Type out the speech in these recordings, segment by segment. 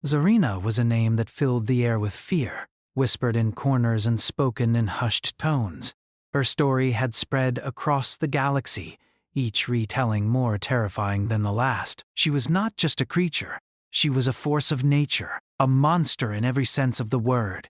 Zarina was a name that filled the air with fear, whispered in corners and spoken in hushed tones. Her story had spread across the galaxy, each retelling more terrifying than the last. She was not just a creature, she was a force of nature, a monster in every sense of the word,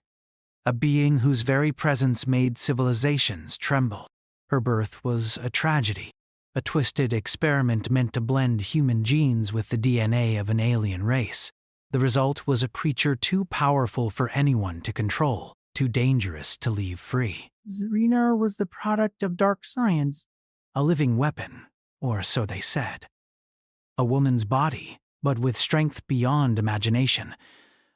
a being whose very presence made civilizations tremble. Her birth was a tragedy, a twisted experiment meant to blend human genes with the DNA of an alien race. The result was a creature too powerful for anyone to control, too dangerous to leave free. Zarina was the product of dark science. A living weapon, or so they said. A woman's body, but with strength beyond imagination.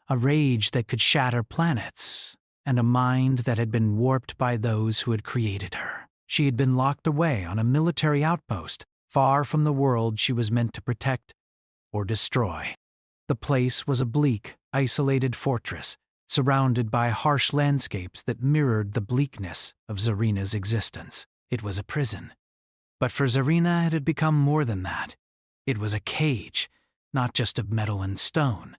A rage that could shatter planets, and a mind that had been warped by those who had created her. She had been locked away on a military outpost, far from the world she was meant to protect or destroy. The place was a bleak, isolated fortress, surrounded by harsh landscapes that mirrored the bleakness of Zarina's existence. It was a prison. But for Zarina it had become more than that. It was a cage, not just of metal and stone,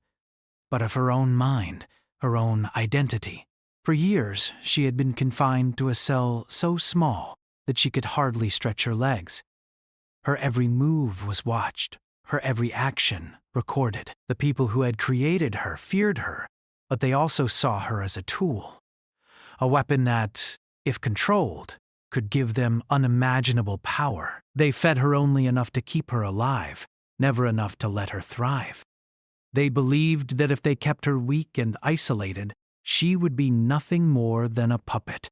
but of her own mind, her own identity. For years, she had been confined to a cell so small that she could hardly stretch her legs. Her every move was watched, her every action recorded. The people who had created her feared her, but they also saw her as a tool, a weapon that, if controlled, could give them unimaginable power. They fed her only enough to keep her alive, never enough to let her thrive. They believed that if they kept her weak and isolated, she would be nothing more than a puppet,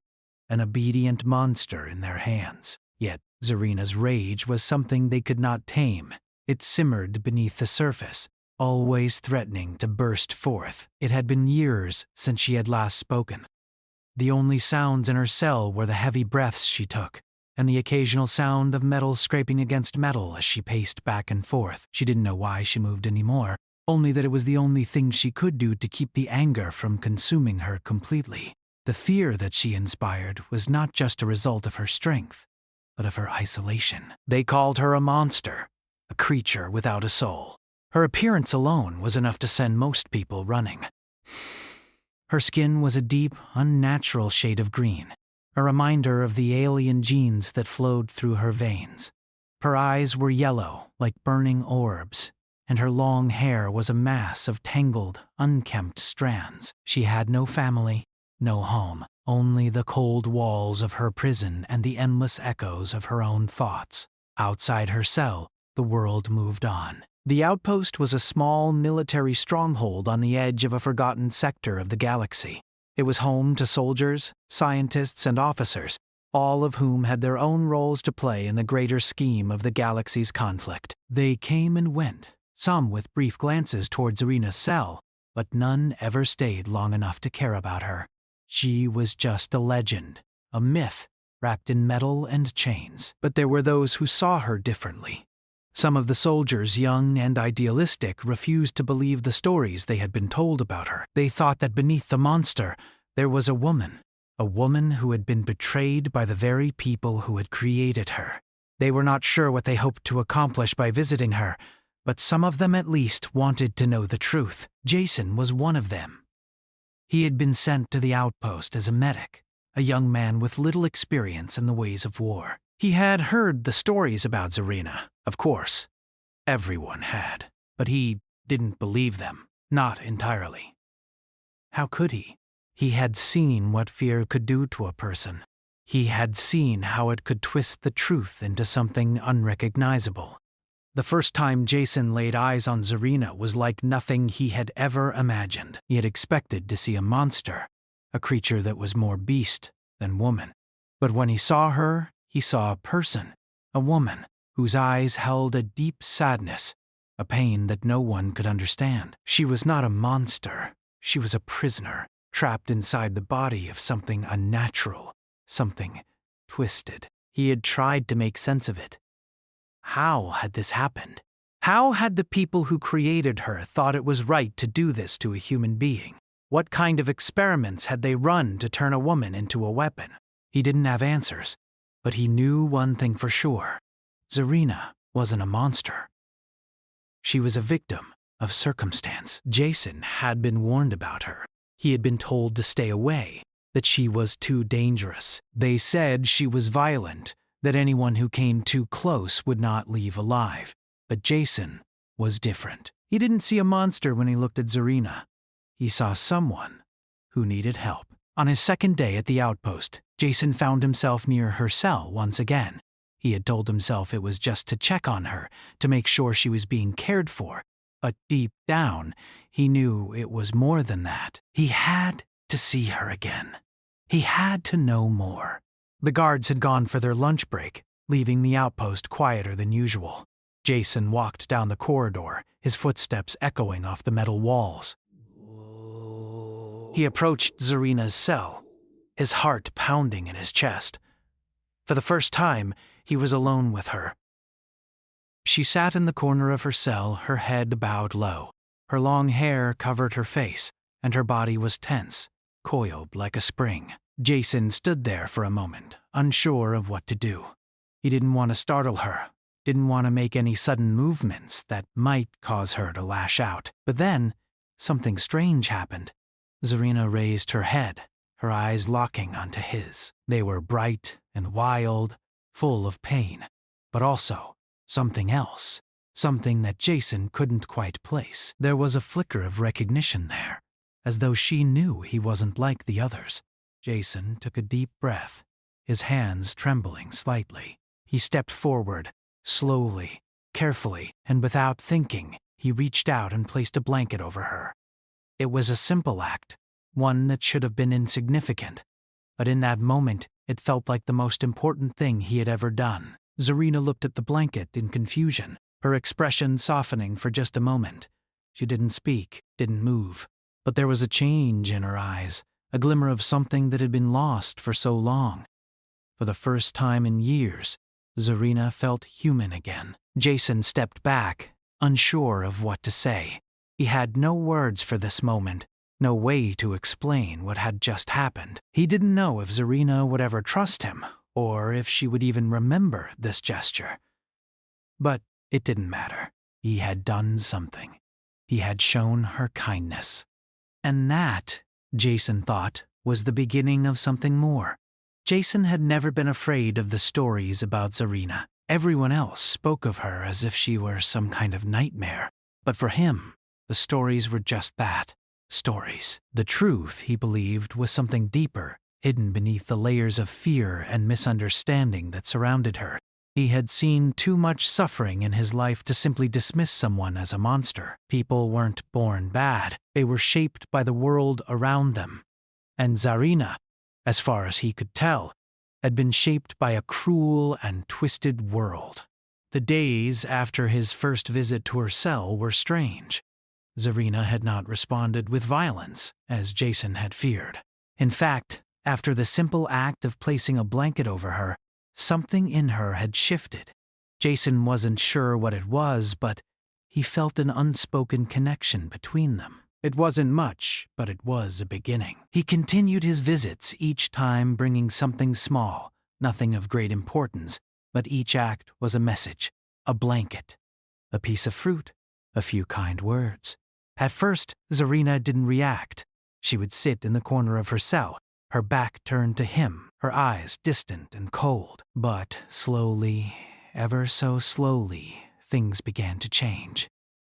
an obedient monster in their hands. Yet Zarina's rage was something they could not tame. It simmered beneath the surface, always threatening to burst forth. It had been years since she had last spoken. The only sounds in her cell were the heavy breaths she took, and the occasional sound of metal scraping against metal as she paced back and forth. She didn't know why she moved anymore, only that it was the only thing she could do to keep the anger from consuming her completely. The fear that she inspired was not just a result of her strength, but of her isolation. They called her a monster, a creature without a soul. Her appearance alone was enough to send most people running. Her skin was a deep, unnatural shade of green, a reminder of the alien genes that flowed through her veins. Her eyes were yellow, like burning orbs, and her long hair was a mass of tangled, unkempt strands. She had no family, no home, only the cold walls of her prison and the endless echoes of her own thoughts. Outside her cell, the world moved on. The outpost was a small military stronghold on the edge of a forgotten sector of the galaxy. It was home to soldiers, scientists, and officers, all of whom had their own roles to play in the greater scheme of the galaxy's conflict. They came and went, some with brief glances towards Zarina's cell, but none ever stayed long enough to care about her. She was just a legend, a myth, wrapped in metal and chains. But there were those who saw her differently. Some of the soldiers, young and idealistic, refused to believe the stories they had been told about her. They thought that beneath the monster, there was a woman who had been betrayed by the very people who had created her. They were not sure what they hoped to accomplish by visiting her, but some of them at least wanted to know the truth. Jason was one of them. He had been sent to the outpost as a medic, a young man with little experience in the ways of war. He had heard the stories about Zarina, of course. Everyone had. But he didn't believe them. Not entirely. How could he? He had seen what fear could do to a person. He had seen how it could twist the truth into something unrecognizable. The first time Jason laid eyes on Zarina was like nothing he had ever imagined. He had expected to see a monster, a creature that was more beast than woman. But when he saw her, he saw a person, a woman, whose eyes held a deep sadness, a pain that no one could understand. She was not a monster. She was a prisoner, trapped inside the body of something unnatural, something twisted. He had tried to make sense of it. How had this happened? How had the people who created her thought it was right to do this to a human being? What kind of experiments had they run to turn a woman into a weapon? He didn't have answers, but he knew one thing for sure. Zarina wasn't a monster. She was a victim, of circumstance. Jason had been warned about her. He had been told to stay away, that she was too dangerous. They said she was violent, that anyone who came too close would not leave alive. But Jason was different. He didn't see a monster when he looked at Zarina. He saw someone who needed help. On his second day at the outpost, Jason found himself near her cell once again. He had told himself it was just to check on her, to make sure she was being cared for. But deep down, he knew it was more than that. He had to see her again. He had to know more. The guards had gone for their lunch break, leaving the outpost quieter than usual. Jason walked down the corridor, his footsteps echoing off the metal walls. He approached Zarina's cell, his heart pounding in his chest. For the first time, he was alone with her. She sat in the corner of her cell, her head bowed low. Her long hair covered her face, and her body was tense, coiled like a spring. Jason stood there for a moment, unsure of what to do. He didn't want to startle her, didn't want to make any sudden movements that might cause her to lash out. But then, something strange happened. Zarina raised her head, her eyes locking onto his. They were bright and wild, full of pain, but also something else, something that Jason couldn't quite place. There was a flicker of recognition there, as though she knew he wasn't like the others. Jason took a deep breath, his hands trembling slightly. He stepped forward, slowly, carefully, and without thinking, he reached out and placed a blanket over her. It was a simple act, one that should have been insignificant, but in that moment, it felt like the most important thing he had ever done. Zarina looked at the blanket in confusion, her expression softening for just a moment. She didn't speak, didn't move, but there was a change in her eyes, a glimmer of something that had been lost for so long. For the first time in years, Zarina felt human again. Jason stepped back, unsure of what to say. He had no words for this moment, no way to explain what had just happened. He didn't know if Zarina would ever trust him, or if she would even remember this gesture. But it didn't matter. He had done something. He had shown her kindness. And that, Jason thought, was the beginning of something more. Jason had never been afraid of the stories about Zarina. Everyone else spoke of her as if she were some kind of nightmare. But for him, the stories were just that, stories. The truth, he believed, was something deeper, hidden beneath the layers of fear and misunderstanding that surrounded her. He had seen too much suffering in his life to simply dismiss someone as a monster. People weren't born bad. They were shaped by the world around them. And Zarina, as far as he could tell, had been shaped by a cruel and twisted world. The days after his first visit to her cell were strange. Zarina had not responded with violence, as Jason had feared. In fact, after the simple act of placing a blanket over her, something in her had shifted. Jason wasn't sure what it was, but he felt an unspoken connection between them. It wasn't much, but it was a beginning. He continued his visits, each time bringing something small, nothing of great importance, but each act was a message, a blanket, a piece of fruit, a few kind words. At first, Zarina didn't react. She would sit in the corner of her cell, her back turned to him, her eyes distant and cold. But slowly, ever so slowly, things began to change.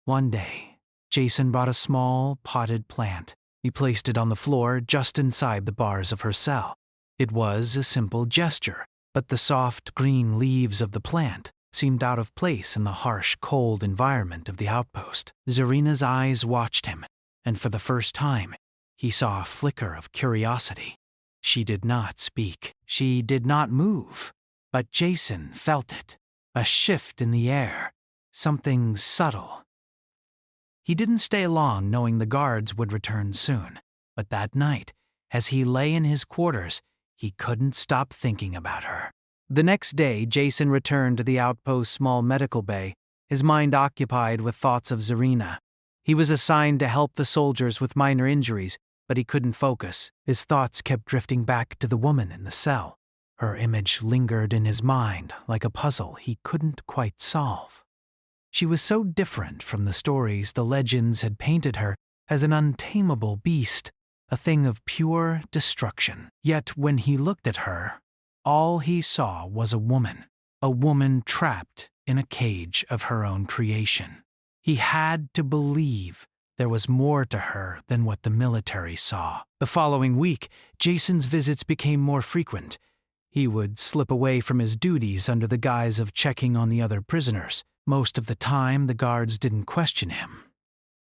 One day, Jason brought a small, potted plant. He placed it on the floor just inside the bars of her cell. It was a simple gesture, but the soft green leaves of the plant seemed out of place in the harsh, cold environment of the outpost. Zarina's eyes watched him, and for the first time, he saw a flicker of curiosity. She did not speak. She did not move. But Jason felt it. A shift in the air. Something subtle. He didn't stay long, knowing the guards would return soon. But that night, as he lay in his quarters, he couldn't stop thinking about her. The next day, Jason returned to the outpost's small medical bay, his mind occupied with thoughts of Zarina. He was assigned to help the soldiers with minor injuries, but he couldn't focus. His thoughts kept drifting back to the woman in the cell. Her image lingered in his mind like a puzzle he couldn't quite solve. She was so different from the stories the legends had painted her as an untamable beast, a thing of pure destruction. Yet when he looked at her, all he saw was a woman trapped in a cage of her own creation. He had to believe there was more to her than what the military saw. The following week, Jason's visits became more frequent. He would slip away from his duties under the guise of checking on the other prisoners. Most of the time, the guards didn't question him.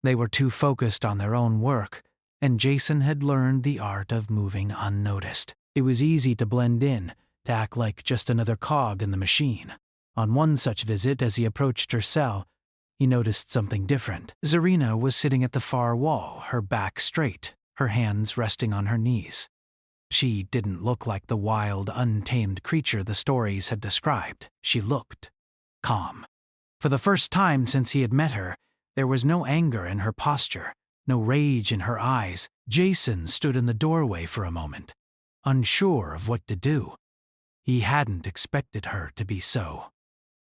They were too focused on their own work, and Jason had learned the art of moving unnoticed. It was easy to blend in, to act like just another cog in the machine. On one such visit, as he approached her cell, he noticed something different. Zarina was sitting at the far wall, her back straight, her hands resting on her knees. She didn't look like the wild, untamed creature the stories had described. She looked calm. For the first time since he had met her, there was no anger in her posture, no rage in her eyes. Jason stood in the doorway for a moment, unsure of what to do. He hadn't expected her to be so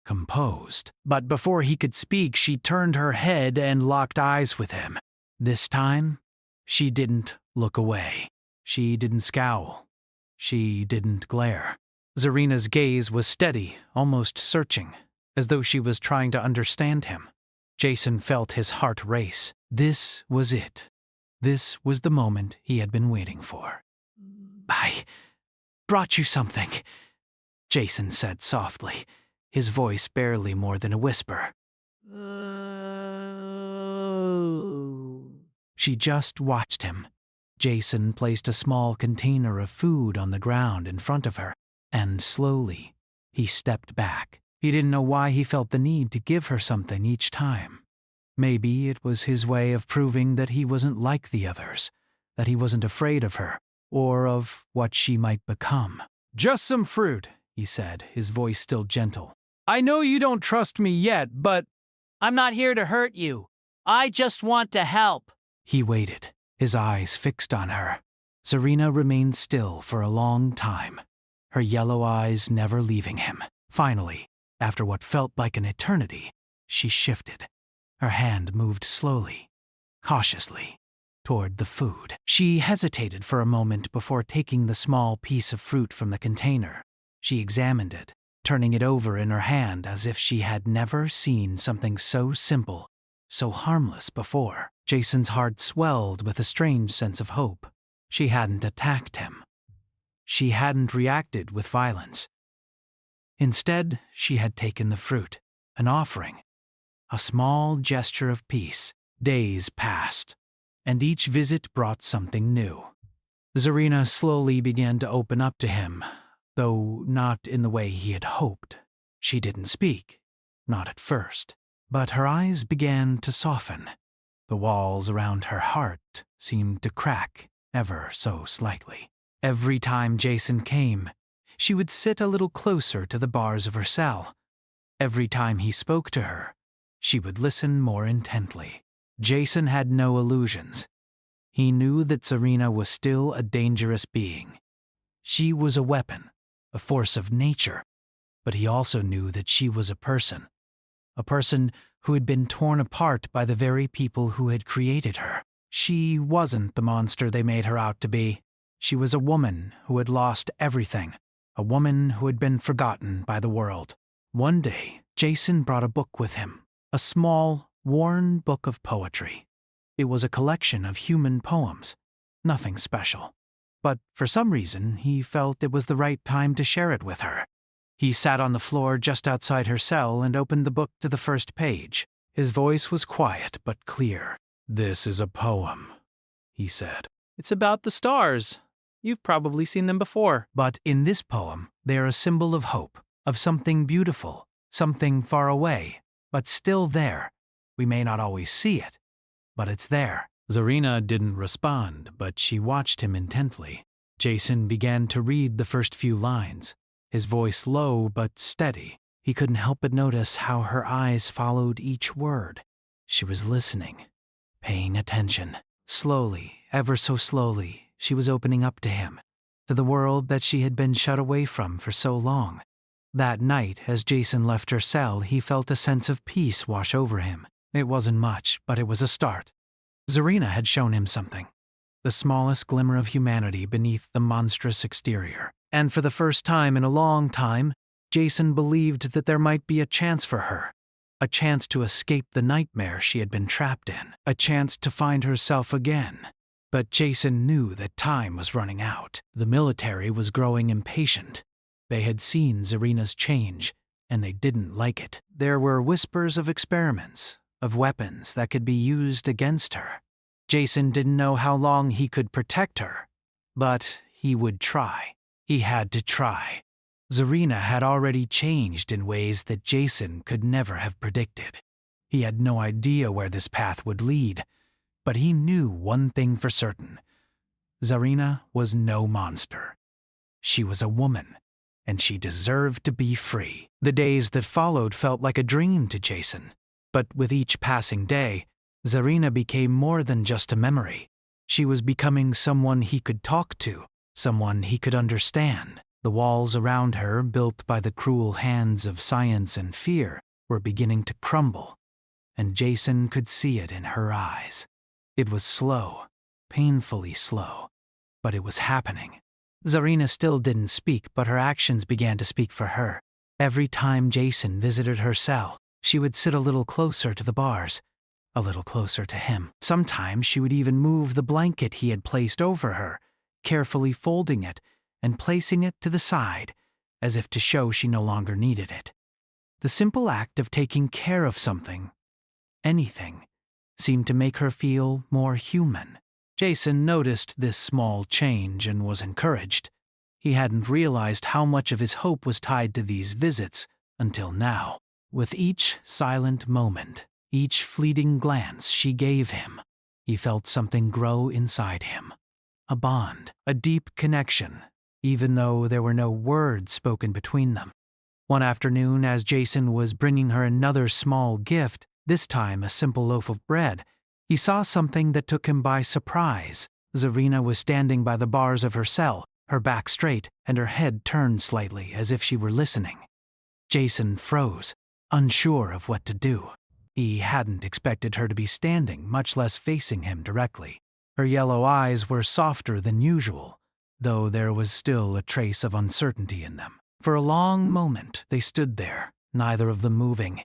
composed. But before he could speak, she turned her head and locked eyes with him. This time, she didn't look away. She didn't scowl. She didn't glare. Zarina's gaze was steady, almost searching, as though she was trying to understand him. Jason felt his heart race. This was it. This was the moment he had been waiting for. "I brought you something," Jason said softly, his voice barely more than a whisper. She just watched him. Jason placed a small container of food on the ground in front of her, and slowly, he stepped back. He didn't know why he felt the need to give her something each time. Maybe it was his way of proving that he wasn't like the others, that he wasn't afraid of her, or of what she might become. "Just some fruit," he said, his voice still gentle. "I know you don't trust me yet, but—" "I'm not here to hurt you. I just want to help." He waited, his eyes fixed on her. Zarina remained still for a long time, her yellow eyes never leaving him. Finally, after what felt like an eternity, she shifted. Her hand moved slowly, cautiously, toward the food. She hesitated for a moment before taking the small piece of fruit from the container. She examined it, turning it over in her hand as if she had never seen something so simple, so harmless before. Jason's heart swelled with a strange sense of hope. She hadn't attacked him. She hadn't reacted with violence. Instead, she had taken the fruit, an offering, a small gesture of peace. Days passed, and each visit brought something new. Zarina slowly began to open up to him, though not in the way he had hoped. She didn't speak, not at first, but her eyes began to soften. The walls around her heart seemed to crack ever so slightly. Every time Jason came, she would sit a little closer to the bars of her cell. Every time he spoke to her, she would listen more intently. Jason had no illusions. He knew that Zarina was still a dangerous being. She was a weapon, a force of nature, but he also knew that she was a person who had been torn apart by the very people who had created her. She wasn't the monster they made her out to be. She was a woman who had lost everything, a woman who had been forgotten by the world. One day, Jason brought a book with him, a small, worn book of poetry. It was a collection of human poems, nothing special. But for some reason, he felt it was the right time to share it with her. He sat on the floor just outside her cell and opened the book to the first page. His voice was quiet but clear. "This is a poem," he said. "It's about the stars. You've probably seen them before. But in this poem, they are a symbol of hope, of something beautiful, something far away, but still there. We may not always see it, but it's there." Zarina didn't respond, but she watched him intently. Jason began to read the first few lines, his voice low but steady. He couldn't help but notice how her eyes followed each word. She was listening, paying attention. Slowly, ever so slowly, she was opening up to him, to the world that she had been shut away from for so long. That night, as Jason left her cell, he felt a sense of peace wash over him. It wasn't much, but it was a start. Zarina had shown him something. The smallest glimmer of humanity beneath the monstrous exterior. And for the first time in a long time, Jason believed that there might be a chance for her. A chance to escape the nightmare she had been trapped in. A chance to find herself again. But Jason knew that time was running out. The military was growing impatient. They had seen Zarina's change, and they didn't like it. There were whispers of experiments, of weapons that could be used against her. Jason didn't know how long he could protect her, but he would try. He had to try. Zarina had already changed in ways that Jason could never have predicted. He had no idea where this path would lead, but he knew one thing for certain. Zarina was no monster. She was a woman, and she deserved to be free. The days that followed felt like a dream to Jason, but with each passing day, Zarina became more than just a memory. She was becoming someone he could talk to, someone he could understand. The walls around her, built by the cruel hands of science and fear, were beginning to crumble, and Jason could see it in her eyes. It was slow, painfully slow, but it was happening. Zarina still didn't speak, but her actions began to speak for her. Every time Jason visited her cell, she would sit a little closer to the bars, a little closer to him. Sometimes she would even move the blanket he had placed over her, carefully folding it and placing it to the side, as if to show she no longer needed it. The simple act of taking care of something, anything, seemed to make her feel more human. Jason noticed this small change and was encouraged. He hadn't realized how much of his hope was tied to these visits until now. With each silent moment, each fleeting glance she gave him, he felt something grow inside him. A bond, a deep connection, even though there were no words spoken between them. One afternoon, as Jason was bringing her another small gift, this time a simple loaf of bread, he saw something that took him by surprise. Zarina was standing by the bars of her cell, her back straight and her head turned slightly as if she were listening. Jason froze, unsure of what to do. He hadn't expected her to be standing, much less facing him directly. Her yellow eyes were softer than usual, though there was still a trace of uncertainty in them. For a long moment they stood there, neither of them moving.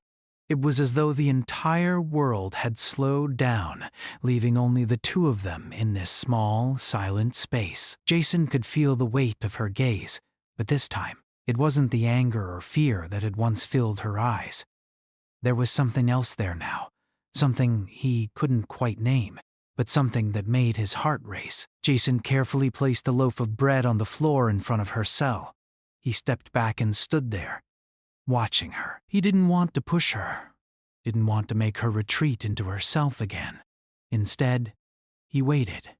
It was as though the entire world had slowed down, leaving only the two of them in this small, silent space. Jason could feel the weight of her gaze, but this time, it wasn't the anger or fear that had once filled her eyes. There was something else there now, something he couldn't quite name, but something that made his heart race. Jason carefully placed the loaf of bread on the floor in front of her cell. He stepped back and stood there, watching her. He didn't want to push her, didn't want to make her retreat into herself again. Instead, he waited.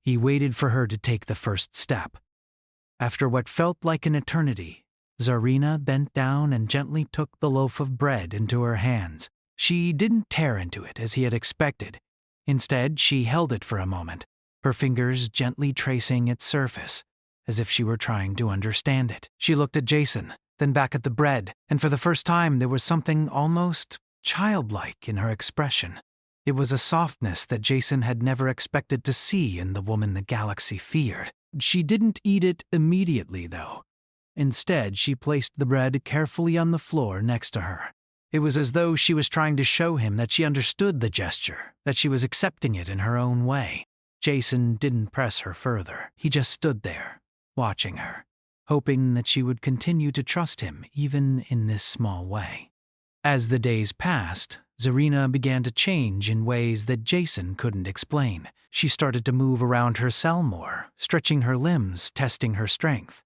He waited for her to take the first step. After what felt like an eternity, Zarina bent down and gently took the loaf of bread into her hands. She didn't tear into it as he had expected. Instead, she held it for a moment, her fingers gently tracing its surface, as if she were trying to understand it. She looked at Jason, then back at the bread, and for the first time there was something almost childlike in her expression. It was a softness that Jason had never expected to see in the woman the galaxy feared. She didn't eat it immediately, though. Instead, she placed the bread carefully on the floor next to her. It was as though she was trying to show him that she understood the gesture, that she was accepting it in her own way. Jason didn't press her further. He just stood there, watching her, hoping that she would continue to trust him even in this small way. As the days passed, Zarina began to change in ways that Jason couldn't explain. She started to move around her cell more, stretching her limbs, testing her strength.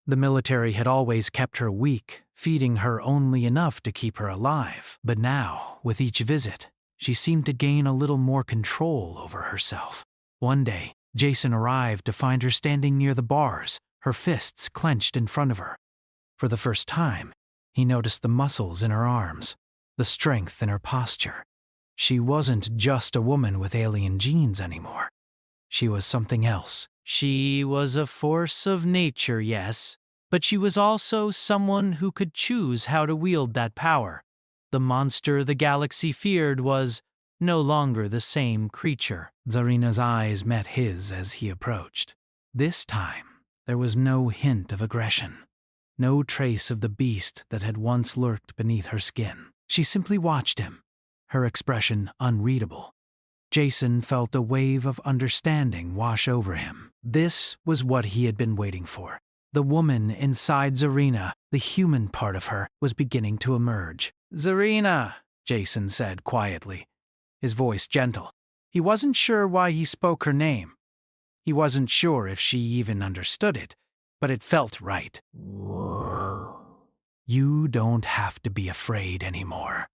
The military had always kept her weak, feeding her only enough to keep her alive. But now, with each visit, she seemed to gain a little more control over herself. One day, Jason arrived to find her standing near the bars, her fists clenched in front of her. For the first time, he noticed the muscles in her arms, the strength in her posture. She wasn't just a woman with alien genes anymore. She was something else. She was a force of nature, yes, But she was also someone who could choose how to wield that power. The monster the galaxy feared was no longer the same creature. Zarina's eyes met his as he approached. This time, there was no hint of aggression, no trace of the beast that had once lurked beneath her skin. She simply watched him, her expression unreadable. Jason felt a wave of understanding wash over him. This was what he had been waiting for. The woman inside Zarina, the human part of her, was beginning to emerge. "Zarina," Jason said quietly, his voice gentle. He wasn't sure why he spoke her name. He wasn't sure if she even understood it, but it felt right. "You don't have to be afraid anymore."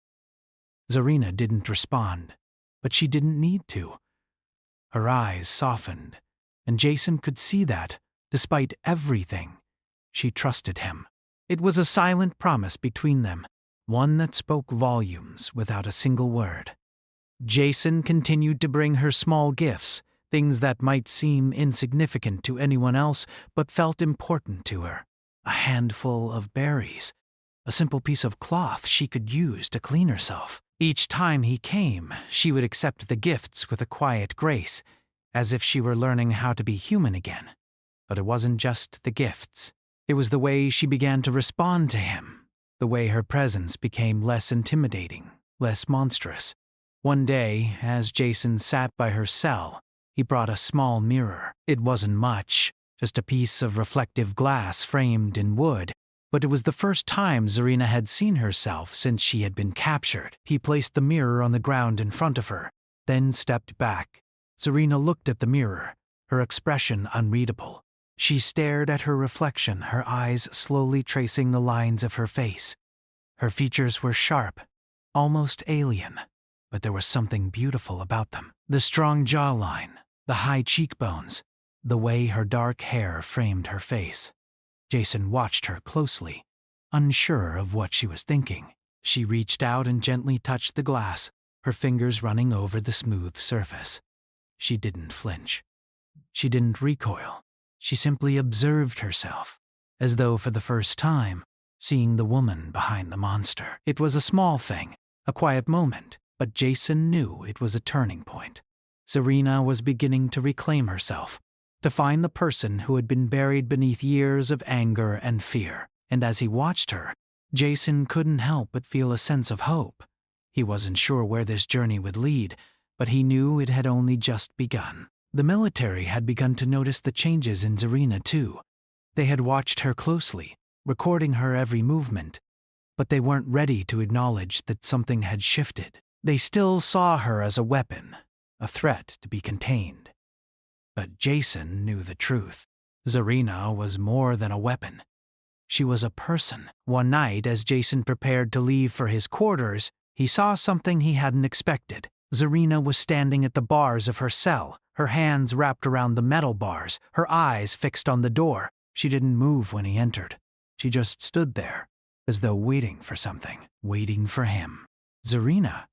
Zarina didn't respond, but she didn't need to. Her eyes softened, and Jason could see that, despite everything, she trusted him. It was a silent promise between them, one that spoke volumes without a single word. Jason continued to bring her small gifts, things that might seem insignificant to anyone else but felt important to her. A handful of berries, a simple piece of cloth she could use to clean herself. Each time he came, she would accept the gifts with a quiet grace, as if she were learning how to be human again. But it wasn't just the gifts. It was the way she began to respond to him, the way her presence became less intimidating, less monstrous. One day, as Jason sat by her cell, he brought a small mirror. It wasn't much, just a piece of reflective glass framed in wood, but it was the first time Zarina had seen herself since she had been captured. He placed the mirror on the ground in front of her, then stepped back. Zarina looked at the mirror, her expression unreadable. She stared at her reflection, her eyes slowly tracing the lines of her face. Her features were sharp, almost alien, but there was something beautiful about them. The strong jawline, the high cheekbones, the way her dark hair framed her face. Jason watched her closely, unsure of what she was thinking. She reached out and gently touched the glass, her fingers running over the smooth surface. She didn't flinch. She didn't recoil. She simply observed herself, as though for the first time, seeing the woman behind the monster. It was a small thing, a quiet moment, but Jason knew it was a turning point. Zarina was beginning to reclaim herself, to find the person who had been buried beneath years of anger and fear. And as he watched her, Jason couldn't help but feel a sense of hope. He wasn't sure where this journey would lead, but he knew it had only just begun. The military had begun to notice the changes in Zarina too. They had watched her closely, recording her every movement, but they weren't ready to acknowledge that something had shifted. They still saw her as a weapon, a threat to be contained. But Jason knew the truth. Zarina was more than a weapon. She was a person. One night, as Jason prepared to leave for his quarters, he saw something he hadn't expected. Zarina was standing at the bars of her cell, her hands wrapped around the metal bars, her eyes fixed on the door. She didn't move when he entered. She just stood there, as though waiting for something, waiting for him. "Zarina,"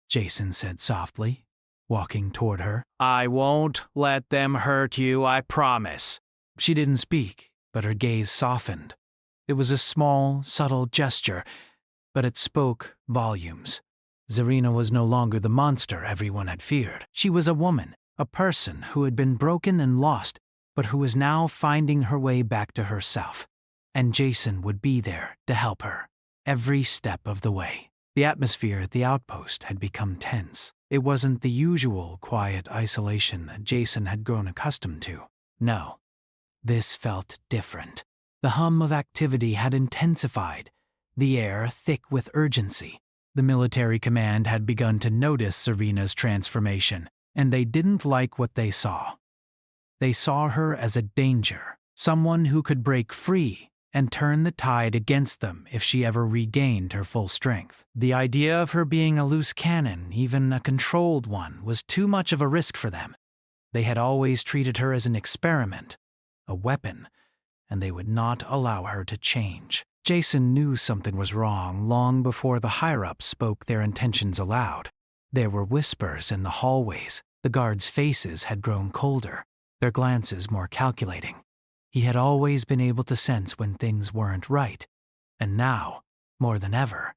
Jason said softly, walking toward her. "I won't let them hurt you, I promise." She didn't speak, but her gaze softened. It was a small, subtle gesture, but it spoke volumes. Zarina was no longer the monster everyone had feared. She was a woman, a person who had been broken and lost, but who was now finding her way back to herself. And Jason would be there to help her, every step of the way. The atmosphere at the outpost had become tense. It wasn't the usual quiet isolation that Jason had grown accustomed to. No, this felt different. The hum of activity had intensified, the air thick with urgency. The military command had begun to notice Zarina's transformation, and they didn't like what they saw. They saw her as a danger, someone who could break free and turn the tide against them if she ever regained her full strength. The idea of her being a loose cannon, even a controlled one, was too much of a risk for them. They had always treated her as an experiment, a weapon, and they would not allow her to change. Jason knew something was wrong long before the higher-ups spoke their intentions aloud. There were whispers in the hallways. The guards' faces had grown colder, their glances more calculating. He had always been able to sense when things weren't right, and now, more than ever,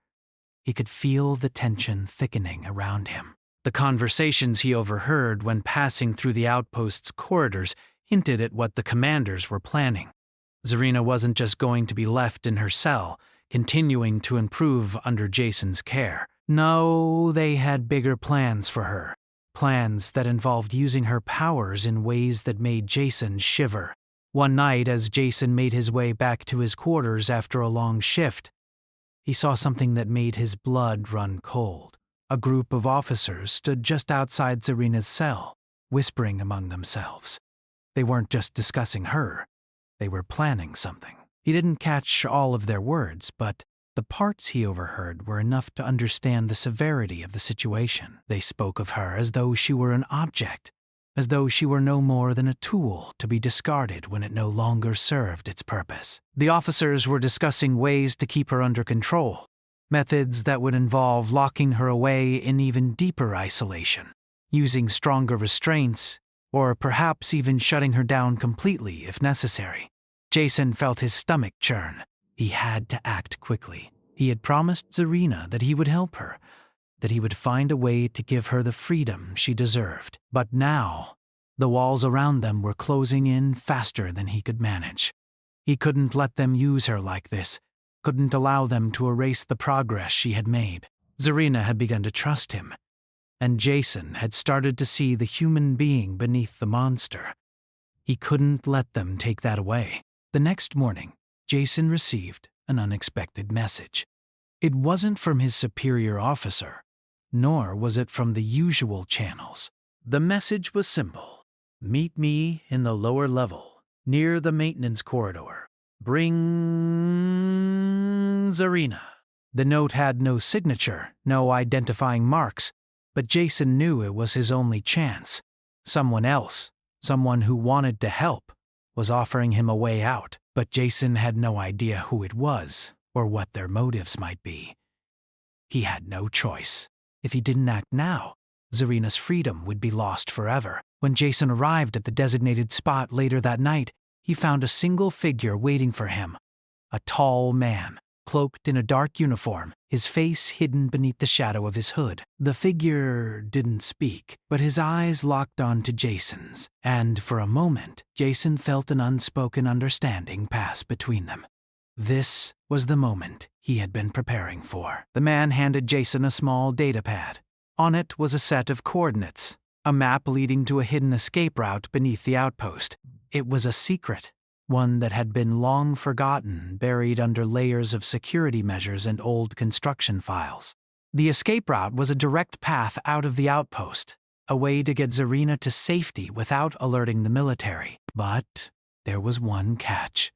he could feel the tension thickening around him. The conversations he overheard when passing through the outpost's corridors hinted at what the commanders were planning. Zarina wasn't just going to be left in her cell, continuing to improve under Jason's care. No, they had bigger plans for her. Plans that involved using her powers in ways that made Jason shiver. One night, as Jason made his way back to his quarters after a long shift, he saw something that made his blood run cold. A group of officers stood just outside Zarina's cell, whispering among themselves. They weren't just discussing her. They were planning something. He didn't catch all of their words, but the parts he overheard were enough to understand the severity of the situation. They spoke of her as though she were an object, as though she were no more than a tool to be discarded when it no longer served its purpose. The officers were discussing ways to keep her under control, methods that would involve locking her away in even deeper isolation, using stronger restraints, or perhaps even shutting her down completely if necessary. Jason felt his stomach churn. He had to act quickly. He had promised Zarina that he would help her, that he would find a way to give her the freedom she deserved. But now, the walls around them were closing in faster than he could manage. He couldn't let them use her like this, couldn't allow them to erase the progress she had made. Zarina had begun to trust him, and Jason had started to see the human being beneath the monster. He couldn't let them take that away. The next morning, Jason received an unexpected message. It wasn't from his superior officer, nor was it from the usual channels. The message was simple. Meet me in the lower level, near the maintenance corridor. Bring Zarina. The note had no signature, no identifying marks, but Jason knew it was his only chance. Someone else, someone who wanted to help, was offering him a way out, but Jason had no idea who it was or what their motives might be. He had no choice. If he didn't act now, Zarina's freedom would be lost forever. When Jason arrived at the designated spot later that night, he found a single figure waiting for him. A tall man, cloaked in a dark uniform, his face hidden beneath the shadow of his hood. The figure didn't speak, but his eyes locked onto Jason's, and for a moment, Jason felt an unspoken understanding pass between them. This was the moment he had been preparing for. The man handed Jason a small datapad. On it was a set of coordinates, a map leading to a hidden escape route beneath the outpost. It was a secret, one that had been long forgotten, buried under layers of security measures and old construction files. The escape route was a direct path out of the outpost, a way to get Zarina to safety without alerting the military. But there was one catch.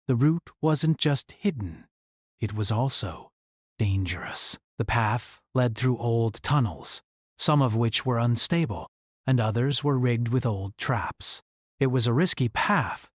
The route wasn't just hidden, it was also dangerous. The path led through old tunnels, some of which were unstable, and others were rigged with old traps. It was a risky path,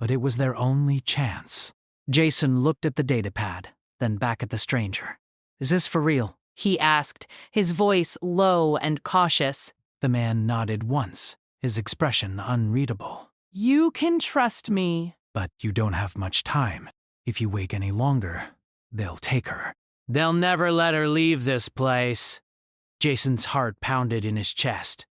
but it was their only chance. Jason looked at the datapad, then back at the stranger. "Is this for real?" he asked, his voice low and cautious. The man nodded once, his expression unreadable. "You can trust me." "But you don't have much time. If you wait any longer, they'll take her." "They'll never let her leave this place." Jason's heart pounded in his chest.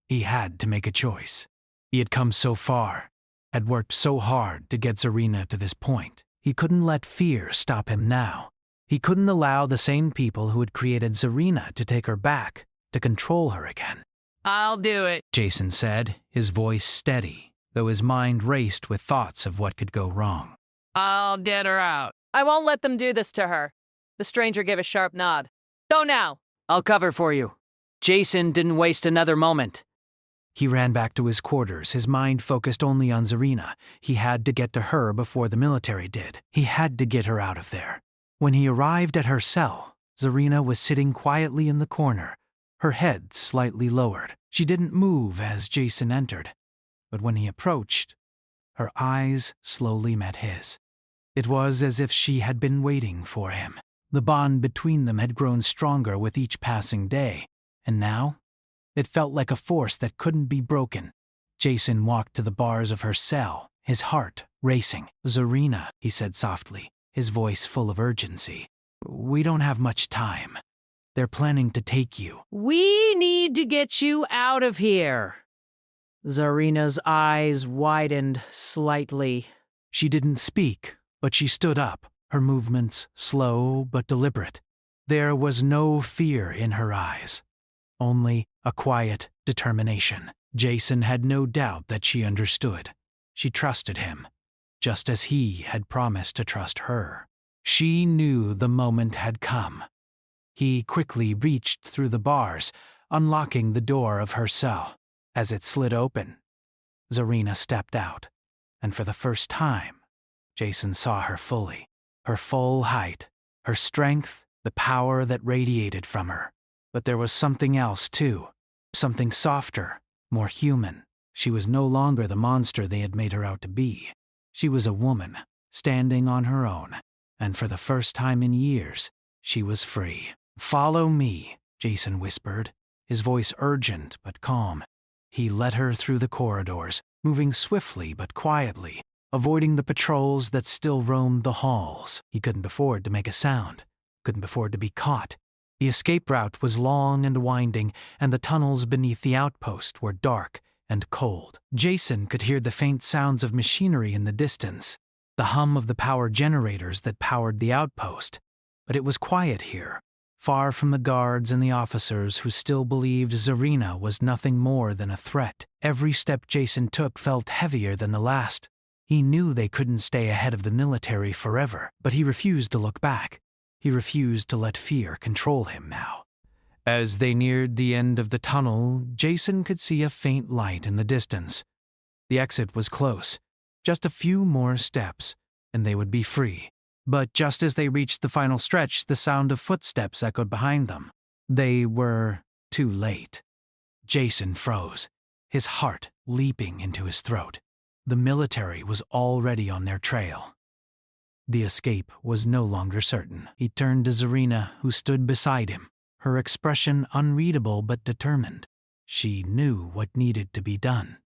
He had to make a choice. He had come so far, had worked so hard to get Zarina to this point. He couldn't let fear stop him now. He couldn't allow the same people who had created Zarina to take her back, to control her again. "I'll do it," Jason said, his voice steady, though his mind raced with thoughts of what could go wrong. "I'll get her out." "I won't let them do this to her." The stranger gave a sharp nod. "Go now." "I'll cover for you." Jason didn't waste another moment. He ran back to his quarters, his mind focused only on Zarina. He had to get to her before the military did. He had to get her out of there. When he arrived at her cell, Zarina was sitting quietly in the corner, her head slightly lowered. She didn't move as Jason entered, but when he approached, her eyes slowly met his. It was as if she had been waiting for him. The bond between them had grown stronger with each passing day, and now it felt like a force that couldn't be broken. Jason walked to the bars of her cell, his heart racing. "Zarina," he said softly, his voice full of urgency. "We don't have much time. They're planning to take you." We need to get you out of here. Zarina's eyes widened slightly. She didn't speak, but she stood up, her movements slow but deliberate. There was no fear in her eyes, only a quiet determination. Jason had no doubt that she understood. She trusted him, just as he had promised to trust her. She knew the moment had come. He quickly reached through the bars, unlocking the door of her cell. As it slid open, Zarina stepped out, and for the first time, Jason saw her fully. Her full height, her strength, the power that radiated from her. But there was something else, too. Something softer, more human. She was no longer the monster they had made her out to be. She was a woman, standing on her own, and for the first time in years, she was free. "Follow me," Jason whispered, his voice urgent but calm. He led her through the corridors, moving swiftly but quietly, avoiding the patrols that still roamed the halls. He couldn't afford to make a sound, couldn't afford to be caught. The escape route was long and winding, and the tunnels beneath the outpost were dark and cold. Jason could hear the faint sounds of machinery in the distance, the hum of the power generators that powered the outpost. But it was quiet here, far from the guards and the officers who still believed Zarina was nothing more than a threat. Every step Jason took felt heavier than the last. He knew they couldn't stay ahead of the military forever, but he refused to look back. He refused to let fear control him now. As they neared the end of the tunnel, Jason could see a faint light in the distance. The exit was close. Just a few more steps, and they would be free. But just as they reached the final stretch, the sound of footsteps echoed behind them. They were too late. Jason froze, his heart leaping into his throat. The military was already on their trail. The escape was no longer certain. He turned to Zarina, who stood beside him, her expression unreadable but determined. She knew what needed to be done.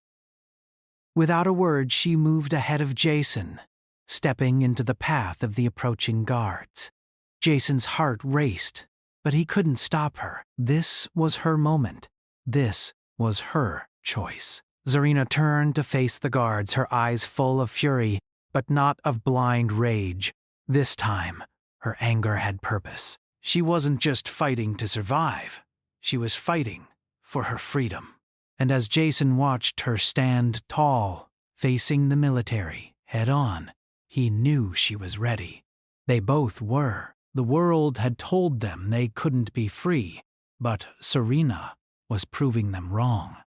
Without a word, she moved ahead of Jason, stepping into the path of the approaching guards. Jason's heart raced, but he couldn't stop her. This was her moment. This was her choice. Zarina turned to face the guards, her eyes full of fury, but not of blind rage. This time, her anger had purpose. She wasn't just fighting to survive. She was fighting for her freedom. And as Jason watched her stand tall, facing the military, head on, he knew she was ready. They both were. The world had told them they couldn't be free, but Zarina was proving them wrong.